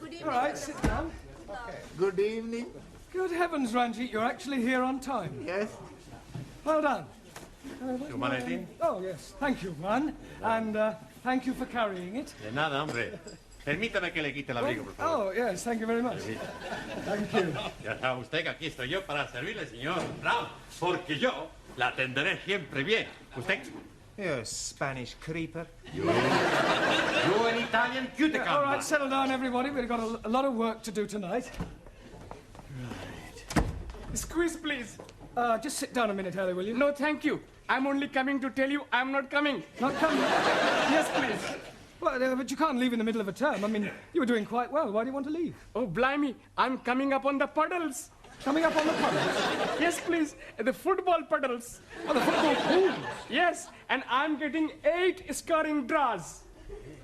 Good evening. All right, sit down. Okay. Good evening. Good heavens, Ranjit, you're actually here on time. Yes. Well done. Humanity? Oh, yes. Thank you, Juan. And thank you for carrying it. De nada, hombre. Permítame que le quite el abrigo, por favor. Oh, yes, thank you very much. Thank you. Ya sabe usted que aquí estoy yo para servirle, señor Brown, porque yo la atenderé siempre bien. ¿Usted? You Spanish creeper. You an Italian cuticumber. All right, settle down, everybody. We've got a lot of work to do tonight. Right. Squeeze, please. Just sit down a minute, Harry, will you? No, thank you. I'm only coming to tell you I'm not coming. Not coming? Yes, please. Well, but you can't leave in the middle of a term. I mean, you were doing quite well. Why do you want to leave? Oh, blimey. I'm coming up on the puddles. Coming up on the puddles? Yes, please. The football puddles. Oh, the football pools? Yes, and I'm getting 8 scoring draws.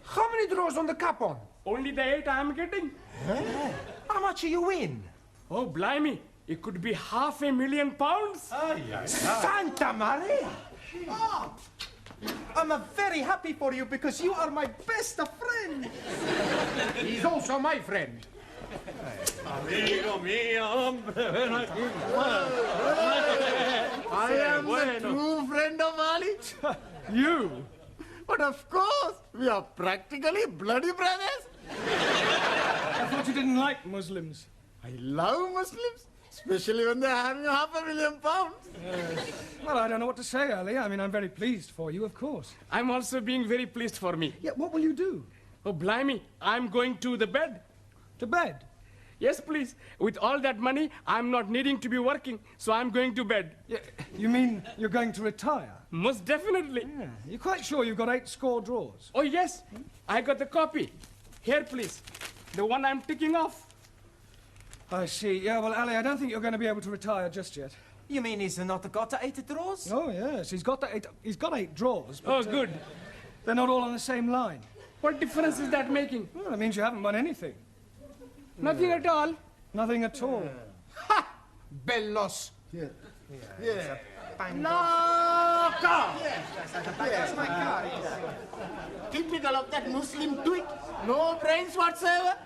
How many draws on the cup on? Only the 8 I'm getting. How much you win? Oh, blimey. It could be £500,000. Santa Maria! Oh, I'm very happy for you because you are my best friend. He's also my friend. Amigo mío, hombre, ven aquí. I am the true friend of Ali. You? But of course, we are practically bloody brothers. I thought you didn't like Muslims. I love Muslims, especially when they're having £500,000. Well, I don't know what to say, Ali. I mean, I'm very pleased for you, of course. I'm also being very pleased for me. Yeah, what will you do? Oh, blimey. I'm going to the bed. To bed? Yes, please. With all that money, I'm not needing to be working, so I'm going to bed. Yeah, you mean you're going to retire? Most definitely. Yeah. You're quite sure you've got 8 score draws? Oh, yes. I got the copy. Here, please. The one I'm ticking off. I see. Yeah, well, Ali, I don't think you're going to be able to retire just yet. You mean he's not got 8 draws? Oh, yes. He's got 8 draws. But, Oh, good. They're not all on the same line. What difference is that making? Well, that means you haven't won anything. Nothing at all. Nothing at all. Ha! Bellos. Yeah. Loco! That's my car. Typical of that Muslim twit. No brains whatsoever.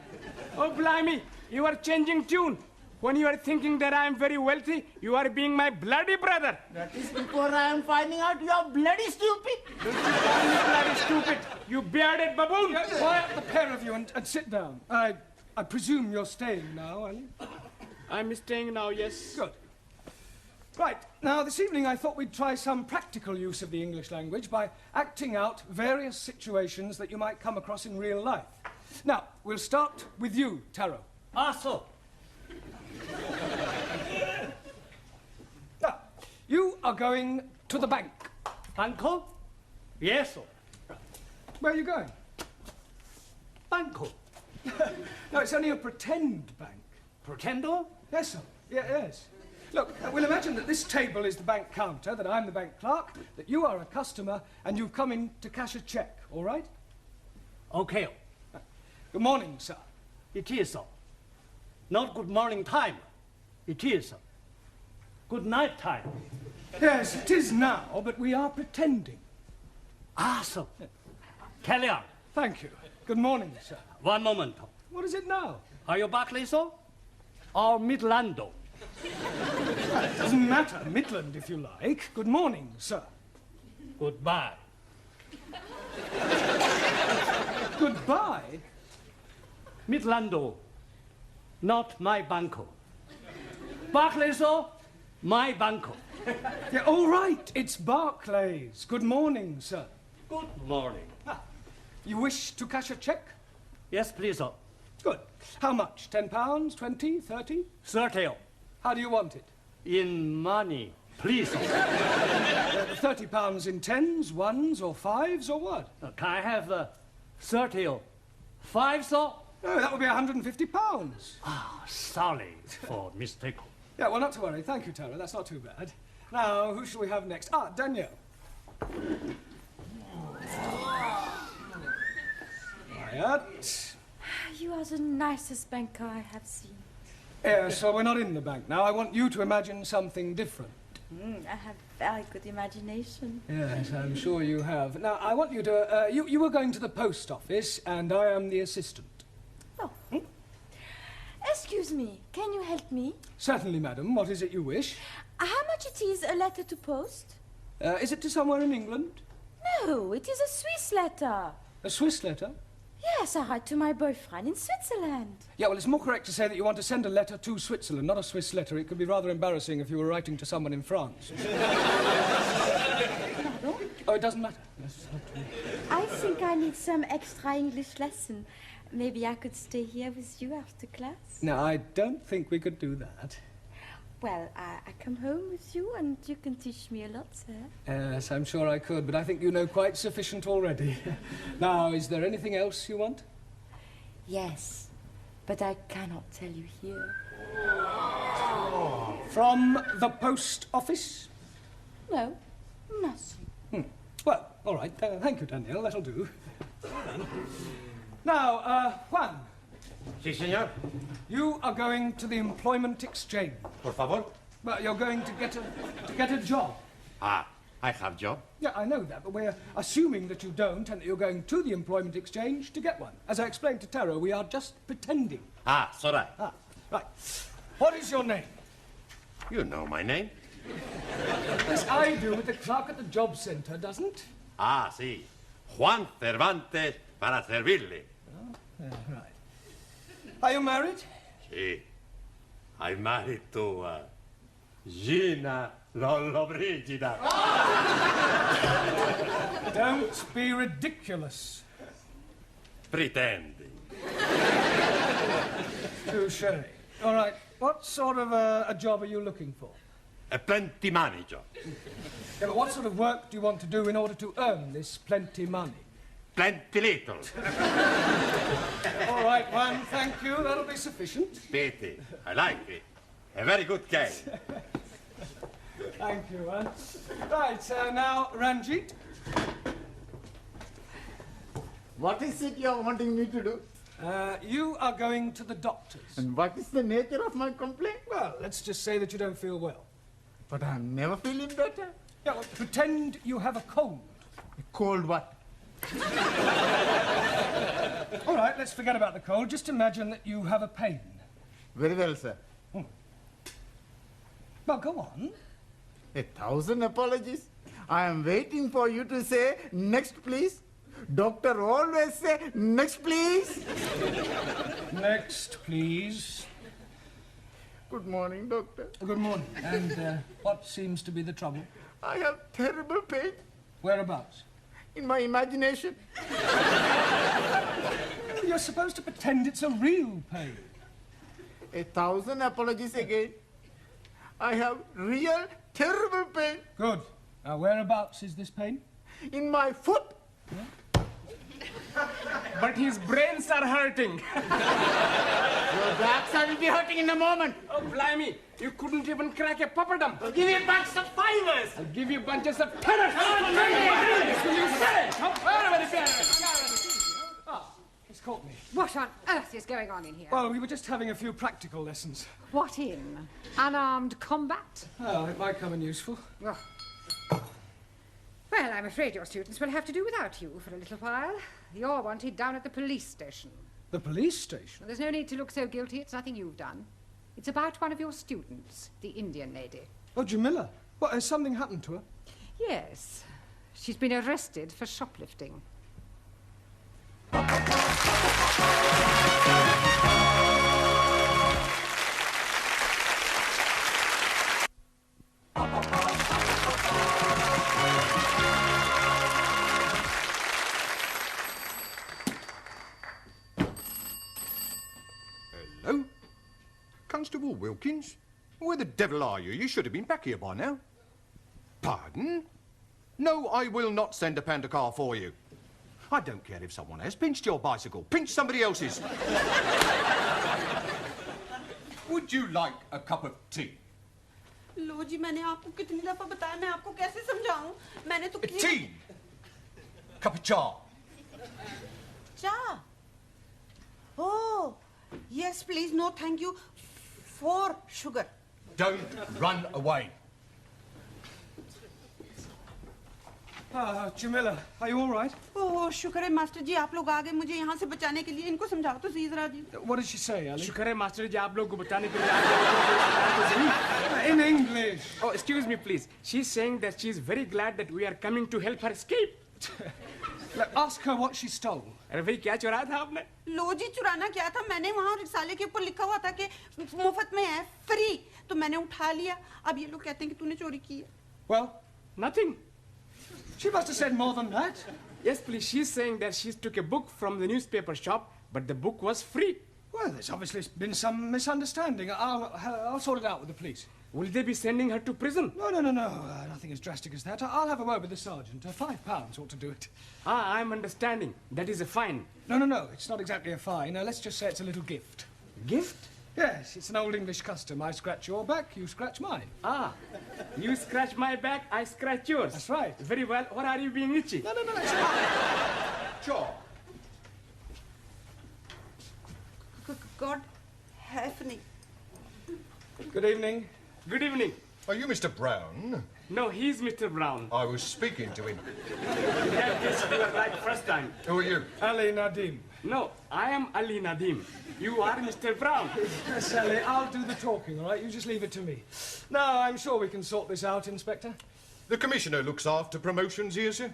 Oh, blimey. You are changing tune. When you are thinking that I am very wealthy, you are being my bloody brother. That is before I am finding out you are bloody stupid. Don't you call me bloody stupid, you bearded baboon. Quiet, the pair of you, and sit down. I presume you're staying now, Ali? I'm staying now, yes. Good. Right, now this evening I thought we'd try some practical use of the English language by acting out various situations that you might come across in real life. Now, we'll start with you, Taro. So. Now, you are going to the bank. Banco? Yes, sir. Where are you going? Banco. No, it's only a pretend bank. Pretendo? Yes, sir. Yeah, yes. Look, we'll imagine that this table is the bank counter, that I'm the bank clerk, that you are a customer, and you've come in to cash a cheque, all right? Okay. Good morning, sir. It is, sir. Not good morning time. It is, sir. Good night time. Yes, it is now, but we are pretending. Sir. Carry on. Thank you. Good morning, sir. One moment. What is it now? Are you Barclay, sir? Or Midlando? Doesn't matter. Midland, if you like. Good morning, sir. Goodbye. Goodbye? Midlando. Not my banco. Barclay, sir? My banco. Yeah, all right. It's Barclays. Good morning, sir. Good morning. You wish to cash a cheque? Yes, please, sir. Good. How much? £10, 20, 30? 30. How do you want it? In money, please, sir. £30 in 10s, 1s, or 5s, or what? Can I have 30 or 5, sir? Oh, that would be £150. Sorry for mistake. Yeah, well, not to worry. Thank you, Tara. That's not too bad. Now, who shall we have next? Danielle. Quiet. You are the nicest banker I have seen. So we're not in the bank now. I want you to imagine something different. I have very good imagination. Yes, I'm sure you have. Now, I want you to... you were going to the post office, and I am the assistant. Oh, Excuse me, can you help me? Certainly, madam. What is it you wish? How much it is a letter to post? Is it to somewhere in England? No, it is a Swiss letter. A Swiss letter? Yes, I write to my boyfriend in Switzerland. Yeah, well, it's more correct to say that you want to send a letter to Switzerland, not a Swiss letter. It could be rather embarrassing if you were writing to someone in France. Oh, it doesn't matter. Yes, I think I need some extra English lesson. Maybe I could stay here with you after class? No, I don't think we could do that. Well, I come home with you and you can teach me a lot, sir. Yes, I'm sure I could, but I think you know quite sufficient already. Now, is there anything else you want? Yes, but I cannot tell you here. From the post office? No, nothing. Well, all right. Thank you, Danielle. That'll do. Now, Juan, Sí, señor. you are going to the employment exchange. Por favor. Well, you're going to get a job. Ah, I have job. Yeah, I know that, but we're assuming that you don't and that you're going to the employment exchange to get one. As I explained to Tara, we are just pretending. Ah, it's all right. Ah, right. What is your name? You know my name. Yes, I do, but the clerk at the job centre doesn't. Ah, sí. Juan Cervantes para servirle. Right. Are you married? Sí. I'm married to Gina Lollobrigida. Don't be ridiculous. Pretending. Touché. All right. What sort of a job are you looking for? A plenty money job. Yeah, but what sort of work do you want to do in order to earn this plenty money? Plenty little. All right, Juan, thank you. That'll be sufficient. Pity. I like it. A very good game. Thank you, Juan. Right, now, Ranjit. What is it you're wanting me to do? You are going to the doctor's. And what is the nature of my complaint? Well, let's just say that you don't feel well. But I'm never feeling better. Yeah, well, pretend you have a cold. A cold what? All right, let's forget about the cold. Just imagine that you have a pain. Very well, sir. Well, go on. 1,000 apologies. I am waiting for you to say, next, please. Doctor always say, next, please. Next, please. Good morning, doctor. Good morning. And what seems to be the trouble? I have terrible pain Whereabouts? in my imagination. You're supposed to pretend it's a real pain. 1,000 apologies again. I have real terrible pain Good. Now, whereabouts is this pain? in my foot. But his brains are hurting. Your backside will be hurting in a moment. Oh, blimey. You couldn't even crack a papadum. I'll give you a bunch of fivers. I'll give you bunches of tenors. He's caught me. What on earth is going on in here? Well, we were just having a few practical lessons. What in? Unarmed combat? Oh, it might come in useful. Oh. Well, I'm afraid your students will have to do without you for a little while. You're wanted down at the police station. The police station? Well, there's no need to look so guilty. It's nothing you've done. It's about one of your students, the Indian lady. Oh, Jamila. What, has something happened to her? Yes. She's been arrested for shoplifting. Hello? Constable Wilkins? Where the devil are you? You should have been back here by now. Pardon? No, I will not send a panda car for you. I don't care if someone has pinched your bicycle. Pinch somebody else's. Would you like a cup of tea? लो जी मैंने आपको कितनी दफा बताया मैं आपको कैसे समझाऊं मैंने तो Tea! Cup of cha. चा oh yes please no thank you for sugar Don't run away. Jamila, are you all right? ओह शुक्र है मास्टर जी आप लोग आ गए मुझे यहाँ से बचाने के लिए इनको समझाओ तो सही जरा जी What did she say, Ali? शुक्र है मास्टर जी आप लोग को बचाने के लिए आ गए। In English. Oh, excuse me, please. She's saying that she's very glad that we are coming to help her escape. Look, ask her what she stole. अरे भाई क्या चुराया था आपने? लो जी चुराना क्या था मैंने वहाँ रिसाले के ऊपर लिखा हुआ था कि मुफ्त में है फ्री तो मैंने उठा लिया अब ये लोग कहते हैं कि तूने चोरी की है Well, Nothing. she must have said more than that. Yes, please. She's saying that she took a book from the newspaper shop, but the book was free. Well, there's obviously been some misunderstanding. I'll sort it out with the police. Will they be sending her to prison? No. Nothing as drastic as that. I'll have a word with the sergeant. £5 ought to do it. Ah, I'm understanding. That is a fine. No. It's not exactly a fine. Let's just say it's a little gift. Gift? Yes, it's an old English custom. I scratch your back, you scratch mine. Ah, you scratch my back, I scratch yours. That's right. Very well. What are you being itchy? No, it's fine. Sure. God help me Good evening. Good evening. Are you Mr. Brown? No, he's Mr. Brown. I was speaking to him. In that case, you were right first time. Who are you? Ali Nadim. No, I am Ali Nadim. You are Mr. Brown. Yes, Ali, I'll do the talking, all right? You just leave it to me. No, I'm sure we can sort this out, Inspector. The Commissioner looks after promotions here, sir.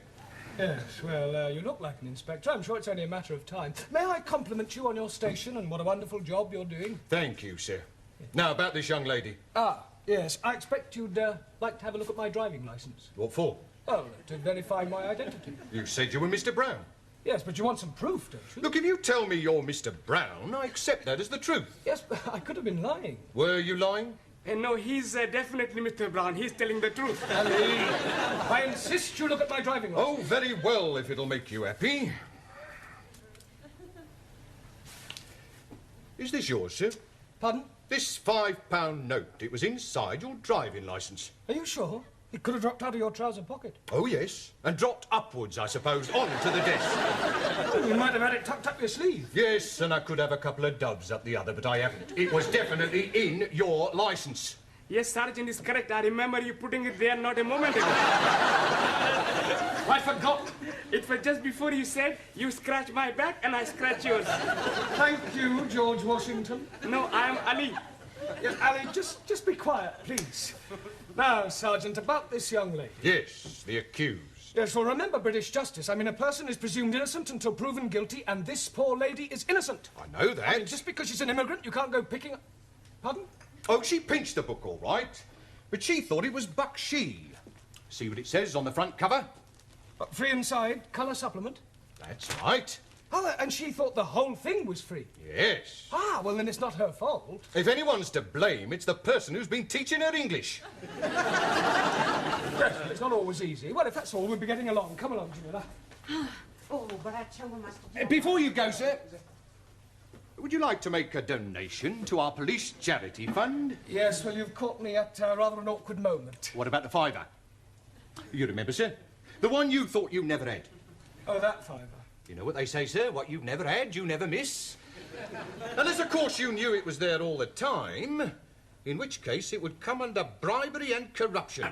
Yes, well, you look like an inspector. I'm sure it's only a matter of time. May I compliment you on your station and what a wonderful job you're doing? Thank you, sir. Now, about this young lady. Ah, yes. I expect you'd like to have a look at my driving licence. What for? Oh, to verify my identity. You said you were Mr. Brown. Yes, but you want some proof, don't you? Look, if you tell me you're Mr. Brown, I accept that as the truth. Yes, but I could have been lying. Were you lying? No, he's definitely Mr. Brown. He's telling the truth. Ali, I insist you look at my driving licence. Oh, very well, if it'll make you happy. Is this yours, sir? Pardon? This £5 note, it was inside your driving licence. Are you sure? It could have dropped out of your trouser pocket. Oh, yes. And dropped upwards, I suppose, onto the desk. Oh, you might have had it tucked up your sleeve. Yes, and I could have a couple of dubs up the other, but I haven't. It was definitely in your licence. Yes, Sergeant is correct. I remember you putting it there not a moment ago. I forgot. It was just before you said, you scratch my back and I scratch yours. Thank you, George Washington. No, I am Ali. Yes, Ali, just be quiet, please. Now, Sergeant, about this young lady. Yes, the accused. Yes, well, remember British justice. I mean, a person is presumed innocent until proven guilty, and this poor lady is innocent. I know that. I mean, just because she's an immigrant, you can't go picking... Pardon? Oh, she pinched the book, all right. But she thought it was Bakshi. See what it says on the front cover? Free inside, colour supplement. That's right. Oh, and she thought the whole thing was free. Yes. Ah, well, then it's not her fault. If anyone's to blame, it's the person who's been teaching her English. Yes, well, it's not always easy. Well, if that's all, we'll be getting along. Come along, Jamila. Oh, but I tell you, Master. Before you go, sir, would you like to make a donation to our police charity fund? Yes, well, you've caught me at rather an awkward moment. What about the £5? You remember, sir? The one you thought you never had. Oh, that £5. You know what they say, sir? What you've never had, you never miss. Unless, of course, you knew it was there all the time, in which case it would come under bribery and corruption.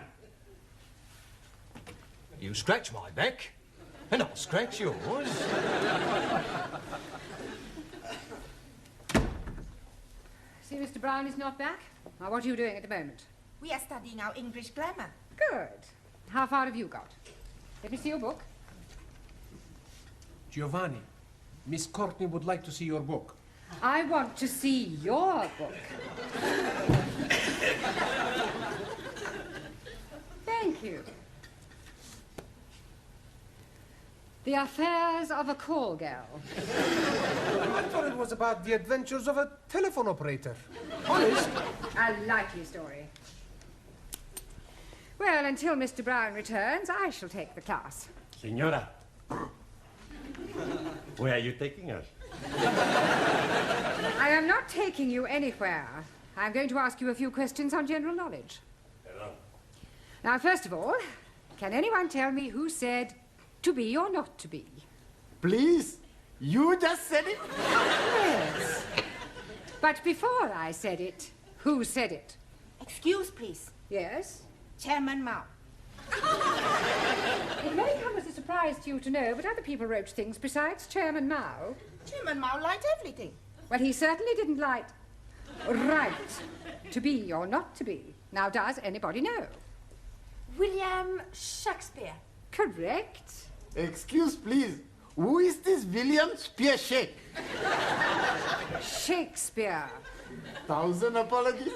You scratch my back, and I'll scratch yours. See, Mr. Brown is not back. Now, what are you doing at the moment? We are studying our English grammar. Good. How far have you got? Let me see your book. Giovanni, Miss Courtney would like to see your book. I want to see your book. Thank you. The Affairs of a Call Girl. I thought it was about the adventures of a telephone operator. Honest? A likely story. Well, until Mr. Brown returns, I shall take the class. Señora, where are you taking us? I am not taking you anywhere. I'm going to ask you a few questions on general knowledge. Hello. Now, first of all, can anyone tell me who said to be or not to be? Please, you just said it. Yes. But before I said it, who said it? Excuse, please. Yes? Chairman Mao. It may come as a surprise to you to know, but other people wrote things besides Chairman Mao. Chairman Mao liked everything. Well, he certainly didn't like right to be or not to be. Now, does anybody know? William Shakespeare. Correct. Excuse, please. Who is this William Spearshake? Shakespeare. 1,000 apologies.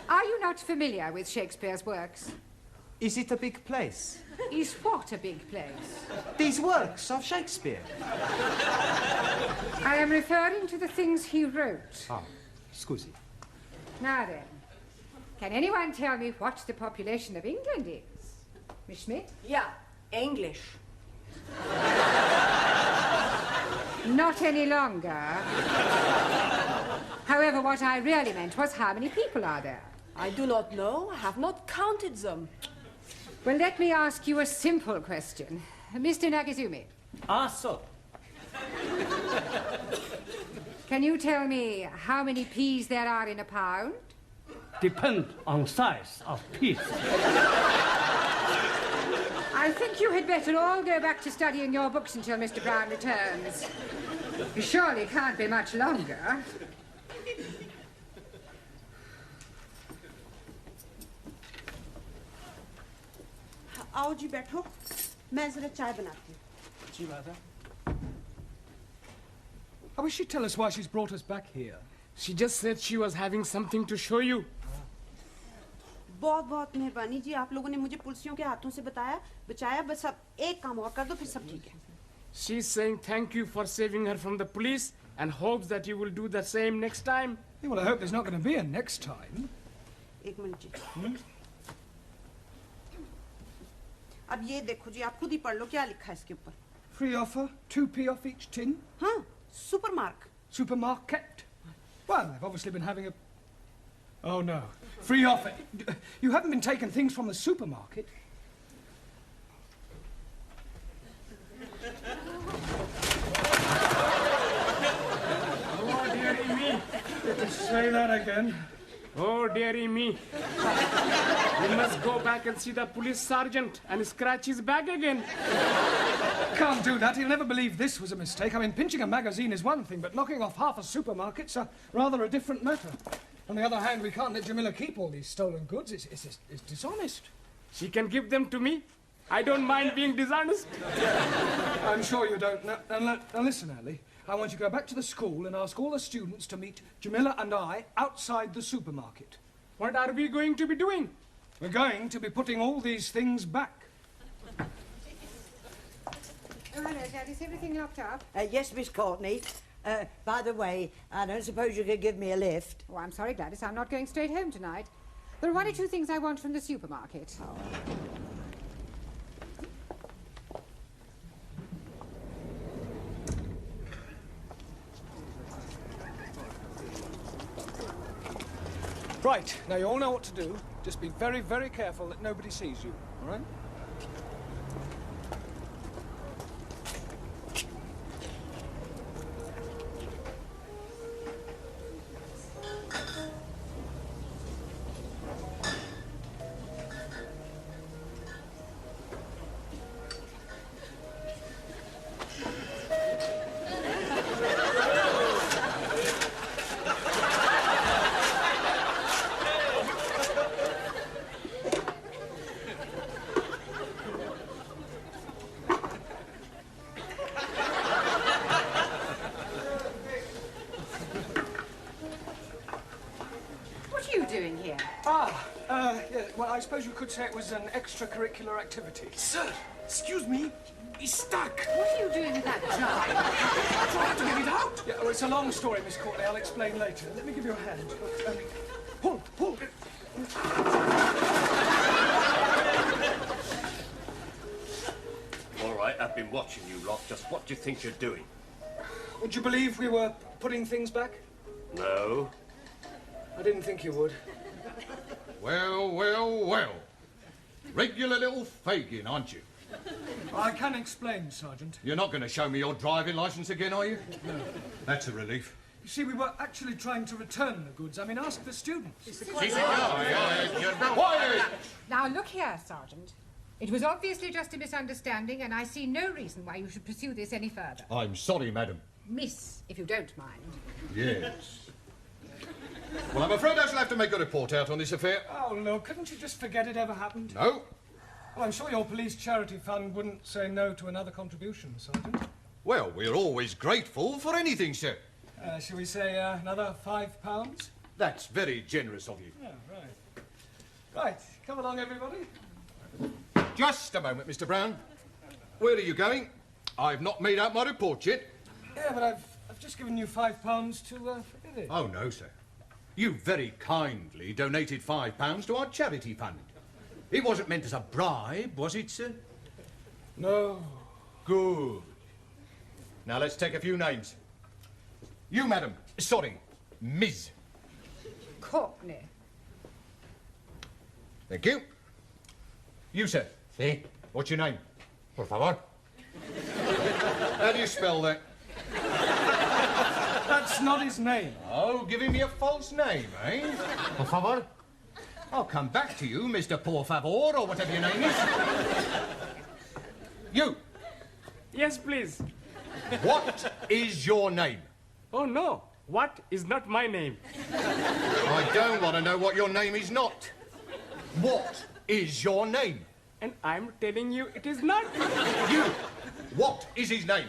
Are you not familiar with Shakespeare's works? Is it a big place? Is what a big place? These works of Shakespeare. I am referring to the things he wrote. Ah, scusi. Now then, can anyone tell me what the population of England is? Miss Schmidt? Yeah, English. Not any longer. However, what I really meant was how many people are there? I do not know. I have not counted them. Well, let me ask you a simple question. Mr. Nagazumi. Ah, so. Can you tell me how many peas there are in a pound? Depend on size of piece. I think you had better all go back to studying your books until Mr. Brown returns. You surely can't be much longer. आओ जी बैठो मैं जरा चाय बनाती हूँ जी Radha. How will she tell us why she's brought us back here? She just said she was having something to show you. बहुत बहुत मेहरबानी जी आप लोगों ने मुझे पुलिसियों के हाथों से बचाया बस अब एक काम और कर दो फिर सब ठीक है She's saying thank you for saving her from the police and hopes that you will do the same next time. Yeah, well, I hope there's not going to be a next time. एक minute जी अब ये देखो जी आप खुद ही पढ़ लो क्या लिखा है इसके ऊपर Free offer, 2p off each tin. हाँ सुपरमार्क Supermarket. Well, they've obviously been having a... Oh, no. Free offer. You haven't been taking things from the supermarket. Oh, dearie me. Say that again. Oh, dearie me. We must go back and see the police sergeant and scratch his back again. Can't do that. He'll never believe this was a mistake. I mean, pinching a magazine is one thing, but knocking off half a supermarket's rather a different matter. On the other hand, we can't let Jamila keep all these stolen goods. It's dishonest. She can give them to me. I don't mind being dishonest. I'm sure you don't. Now listen, Ali. I want you to go back to the school and ask all the students to meet Jamila and I outside the supermarket. What are we going to be doing? We're going to be putting all these things back. Oh, hello, Dad. Is everything locked up? Yes, Miss Courtney. By the way, I don't suppose you could give me a lift. Oh, I'm sorry, Gladys. I'm not going straight home tonight. There are one or two things I want from the supermarket. Oh. Right, now you all know what to do. Just be very, very careful that nobody sees you, all right? I suppose you could say it was an extracurricular activity. Sir, excuse me. He's stuck. What are you doing with that jar? Trying to get it out. Yeah, well, it's a long story, Miss Courtney. I'll explain later. Let me give you a hand. Pull. All right, I've been watching you lot. Just what do you think you're doing? Would you believe we were putting things back? No. I didn't think you would. Well. Regular little Fagin, aren't you? I can explain, Sergeant. You're not going to show me your driving licence again, are you? No. That's a relief. You see, we were actually trying to return the goods. I mean, ask the students. Now, look here, Sergeant. It was obviously just a misunderstanding, and I see no reason why you should pursue this any further. I'm sorry, madam. Miss, if you don't mind. Yes. Well, I'm afraid I shall have to make a report out on this affair. Oh, look, couldn't you just forget it ever happened? No. Well, I'm sure your police charity fund wouldn't say no to another contribution, Sergeant. Well, we're always grateful for anything, sir. Shall we say another £5? That's very generous of you. Yeah, right. Right, come along, everybody. Just a moment, Mr. Brown. Where are you going? I've not made out my report yet. Yeah, but I've just given you £5 to forget it. Oh, no, sir. You very kindly donated £5 to our charity fund. It wasn't meant as a bribe, was it, sir? No. Good. Now, let's take a few names. You, madam. Sorry, Ms. Courtney. Thank you. You, sir. Sí. What's your name? Por favor. How do you spell that? That's not his name. Oh, giving me a false name, eh? Por favor. I'll come back to you, Mr. Por Favor, or whatever your name is. You. Yes, please. What is your name? Oh, no. What is not my name? I don't want to know what your name is not. What is your name? And I'm telling you it is not. You. What is his name?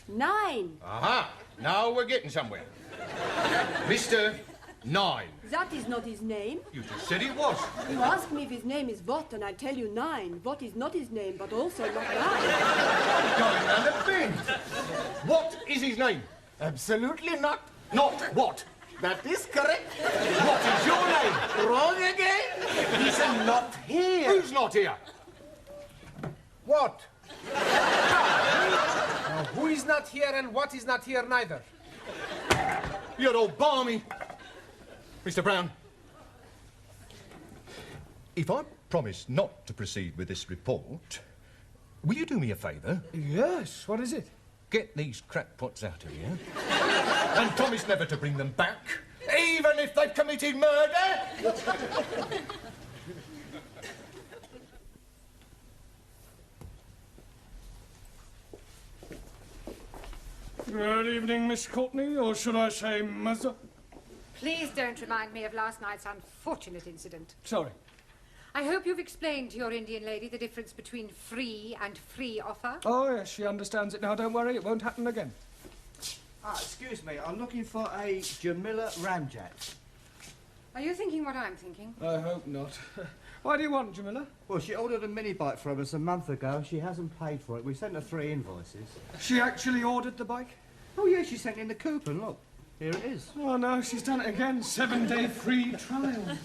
9. Aha. Now we're getting somewhere. Mr. 9. That is not his name. You just said it was. You ask me if his name is what, and I tell you 9. What is not his name, but also not 9. Going round a bend. What is his name? Absolutely not. Not what? That is correct. What is your name? Wrong again. He's not here. Who's not here? What? Now, who is not here and what is not here neither? You're all balmy. Mr. Brown, if I promise not to proceed with this report, will you do me a favour? Yes, what is it? Get these crackpots out of here and promise never to bring them back, even if they've committed murder. Good evening, Miss Courtney, or should I say Mother? Please don't remind me of last night's unfortunate incident. Sorry. I hope you've explained to your Indian lady the difference between free and free offer. Oh, yes, she understands it now. Don't worry, it won't happen again. Excuse me, I'm looking for a Jamila Ramjet. Are you thinking what I'm thinking? I hope not. Why do you want, Jamila? Well, she ordered a mini bike from us a month ago. She hasn't paid for it. We sent her 3 invoices. She actually ordered the bike? Oh, yeah, she sent in the coupon. Look, here it is. Oh, no, she's done it again. 7-day free trial.